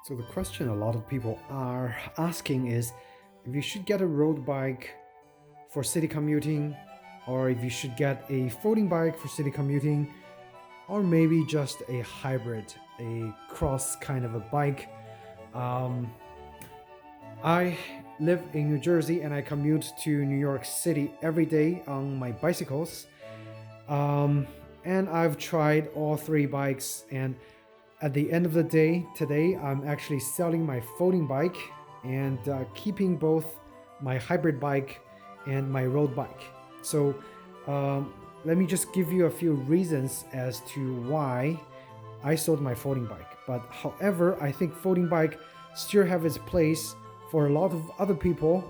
So the question a lot of people are asking is if you should get a road bike for city commuting, or if you should get a folding bike for city commuting, or maybe just a hybrid, a cross kind of a bike. Um, I live in New Jersey and I commute to New York City every day on my bicycles. Um, and I've tried all three bikes, and at the end of the day, today I'm actually selling my folding bike and keeping both my hybrid bike and my road bike. So um, let me just give you a few reasons as to why I sold my folding bike. But however, I think folding bike still have its place for a lot of other people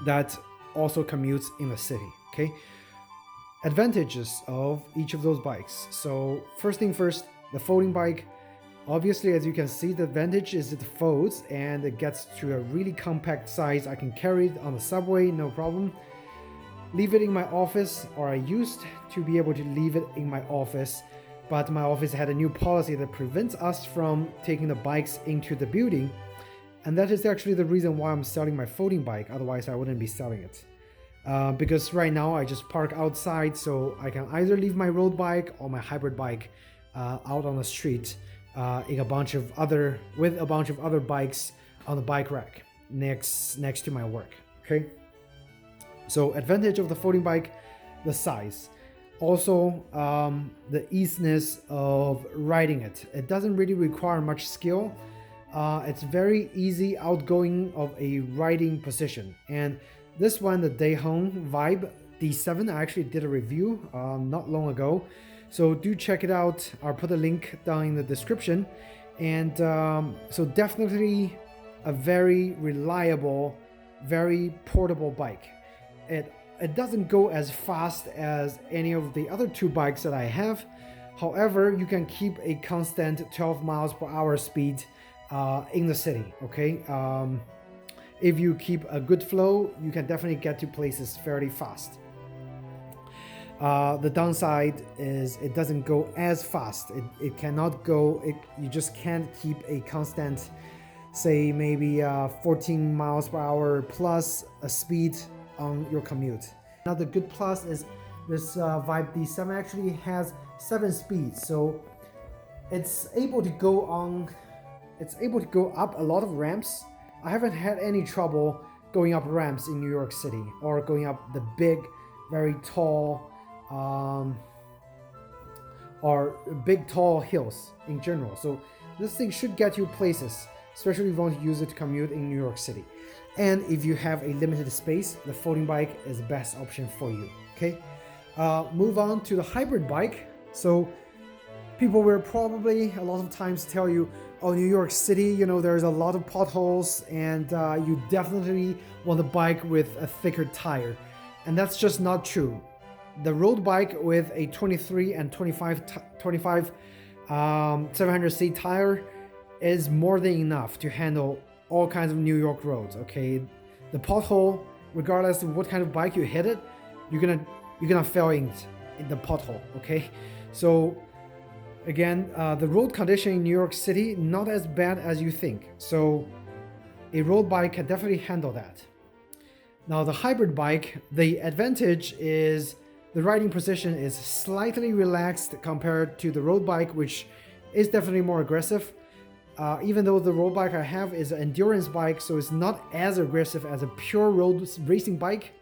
that also commutes in the city. Okay, advantages of each of those bikes. So first thing first, the folding bike. Obviously, as you can see, the advantage is it folds and it gets to a really compact size. I can carry it on the subway, no problem. Leave it in my office, or I used to be able to leave it in my office, but my office had a new policy that prevents us from taking the bikes into the building. And that is actually the reason why I'm selling my folding bike. Otherwise, I wouldn't be selling it. Because right now I just park outside, so I can either leave my road bike or my hybrid bike out on the street with a bunch of other bikes on the bike rack next to my work. Okay. So advantage of the folding bike, the size. Also, the easiness of riding it. It doesn't really require much skill. It's very easy outgoing of a riding position. And this one, the Dayhong Vibe D7, I actually did a review not long ago. So do check it out. I'll put a link down in the description. And so definitely a very reliable, very portable bike. It doesn't go as fast as any of the other two bikes that I have. However, you can keep a constant 12 miles per hour speed in the city, okay? If you keep a good flow, you can definitely get to places fairly fast. The downside is it doesn't go as fast. It cannot go, you just can't keep a constant, say maybe 14 miles per hour plus a speed on your commute. Now the good plus is this Vibe D7 actually has 7 speeds, so it's able to go up a lot of ramps. I haven't had any trouble going up ramps in New York City or going up the big, very tall tall hills in general. So this thing should get you places, especially if you want to use it to commute in New York City. And if you have a limited space, the folding bike is the best option for you. Okay, move on to the hybrid bike. So people will probably a lot of times tell you, oh, New York City, there's a lot of potholes and you definitely want a bike with a thicker tire. And that's just not true. The road bike with a 23 and 25 700C tire is more than enough to handle all kinds of New York roads, okay? The pothole, regardless of what kind of bike you hit it, you're gonna fail in the pothole, okay? So again, the road condition in New York City, not as bad as you think. So a road bike can definitely handle that. Now the hybrid bike, the advantage is the riding position is slightly relaxed compared to the road bike, which is definitely more aggressive. Even though the road bike I have is an endurance bike, so it's not as aggressive as a pure road racing bike,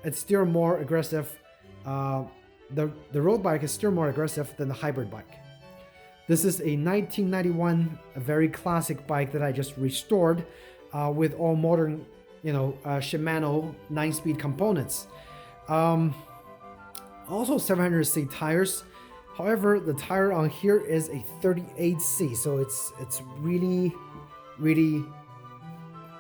it's still more aggressive. The road bike is still more aggressive than the hybrid bike. This is a 1991, a very classic bike that I just restored with all modern, Shimano 9-speed components. Also 700C tires. However, the tire on here is a 38C, so it's really, really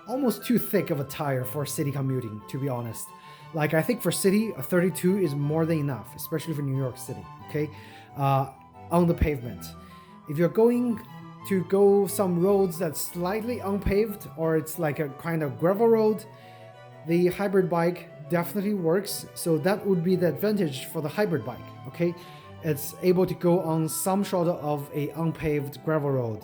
almost too thick of a tire for city commuting, to be honest. Like, I think for city, a 32 is more than enough, especially for New York City, okay? On the pavement. If you're going to go some roads that's slightly unpaved, or it's like a kind of gravel road, the hybrid bike definitely works. So that would be the advantage for the hybrid bike, okay? It's able to go on some sort of a unpaved gravel road.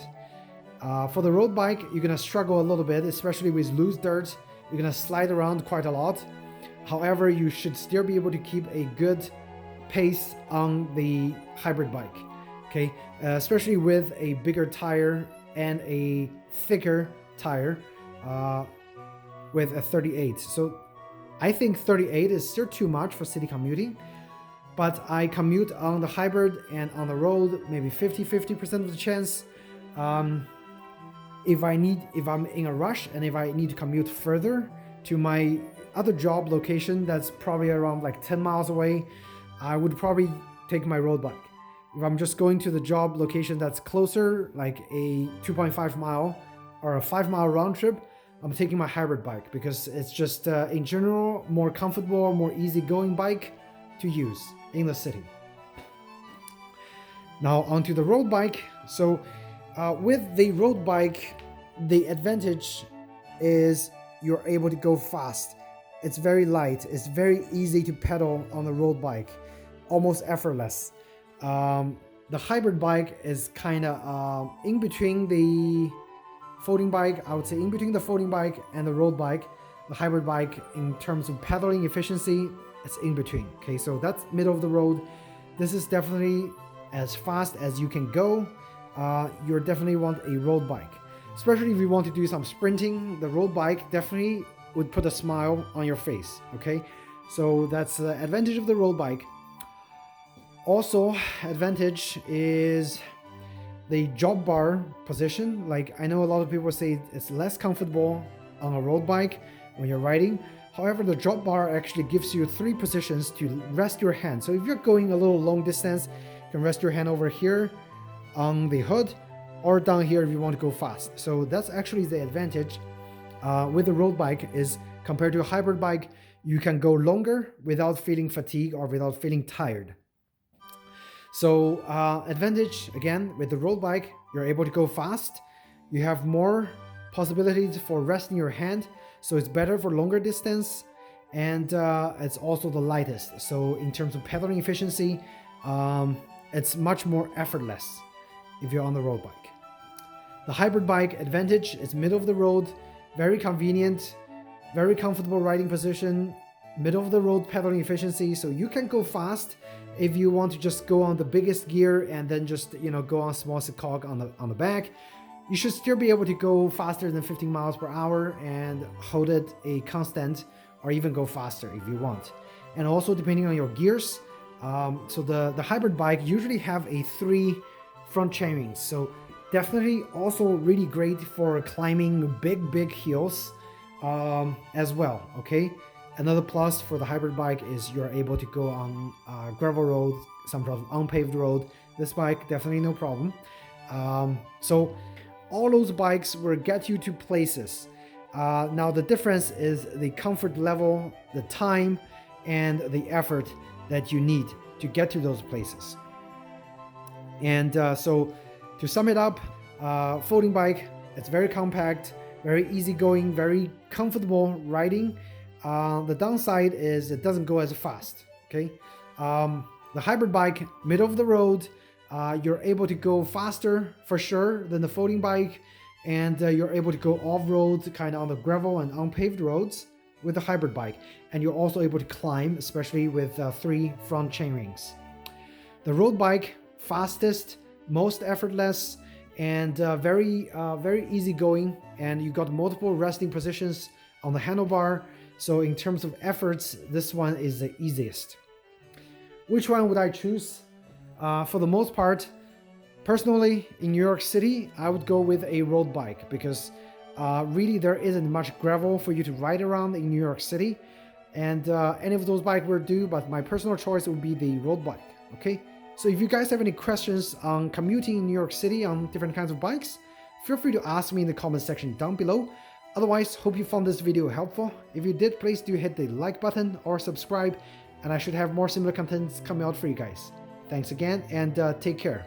For the road bike, you're gonna struggle a little bit, especially with loose dirt. You're gonna slide around quite a lot. However, you should still be able to keep a good pace on the hybrid bike, okay? Especially with a bigger tire and a thicker tire with a 38. So I think 38 is still too much for city commuting, but I commute on the hybrid and on the road, maybe 50% of the chance. If I'm in a rush and if I need to commute further to my other job location that's probably around like 10 miles away, I would probably take my road bike. If I'm just going to the job location that's closer, like a 2.5 mile or a 5 mile round trip, I'm taking my hybrid bike because it's just in general more comfortable, more easygoing bike to use in the city. Now onto the road bike. So with the road bike, the advantage is you're able to go fast. It's very light. It's very easy to pedal on the road bike, almost effortless. The hybrid bike is kind of in between the folding bike. I would say in between the folding bike and the road bike. The hybrid bike, in terms of pedaling efficiency, it's in between. Okay, so that's middle of the road. This is definitely as fast as you can go. You definitely want a road bike, especially if you want to do some sprinting. The road bike definitely would put a smile on your face. Okay, so that's the advantage of the road bike. Also, advantage is the job bar position. Like, I know a lot of people say it's less comfortable on a road bike when you're riding. However, the drop bar actually gives you 3 positions to rest your hand. So if you're going a little long distance, you can rest your hand over here on the hood or down here if you want to go fast. So that's actually the advantage with the road bike, is compared to a hybrid bike, you can go longer without feeling fatigue or without feeling tired. So advantage, again, with the road bike, you're able to go fast. You have more possibilities for resting your hand. So it's better for longer distance, and it's also the lightest. So in terms of pedaling efficiency, it's much more effortless if you're on the road bike. The hybrid bike advantage is middle of the road, very convenient, very comfortable riding position, middle of the road pedaling efficiency. So you can go fast if you want to just go on the biggest gear and then just, go on smallest cog on the back. You should still be able to go faster than 15 miles per hour and hold it a constant, or even go faster if you want. And also depending on your gears, so the hybrid bike usually have a 3 front chainrings. So definitely also really great for climbing big hills as well. Okay. Another plus for the hybrid bike is you're able to go on gravel road, some sort of unpaved road. This bike, definitely no problem. So all those bikes will get you to places. Now the difference is the comfort level, the time, and the effort that you need to get to those places. And so to sum it up, folding bike, it's very compact, very easygoing, very comfortable riding. The downside is it doesn't go as fast. Okay, the hybrid bike, middle of the road. You're able to go faster for sure than the folding bike, and you're able to go off-road, kind of on the gravel and unpaved roads with the hybrid bike, and you're also able to climb, especially with 3 front chainrings. The road bike, fastest, most effortless, and very easygoing, and you got multiple resting positions on the handlebar. So in terms of efforts, this one is the easiest. Which one would I choose? For the most part, personally, in New York City, I would go with a road bike because really there isn't much gravel for you to ride around in New York City. And any of those bikes will do, but my personal choice would be the road bike. Okay, so if you guys have any questions on commuting in New York City on different kinds of bikes, feel free to ask me in the comment section down below. Otherwise, hope you found this video helpful. If you did, please do hit the like button or subscribe, and I should have more similar contents coming out for you guys. Thanks again, and take care.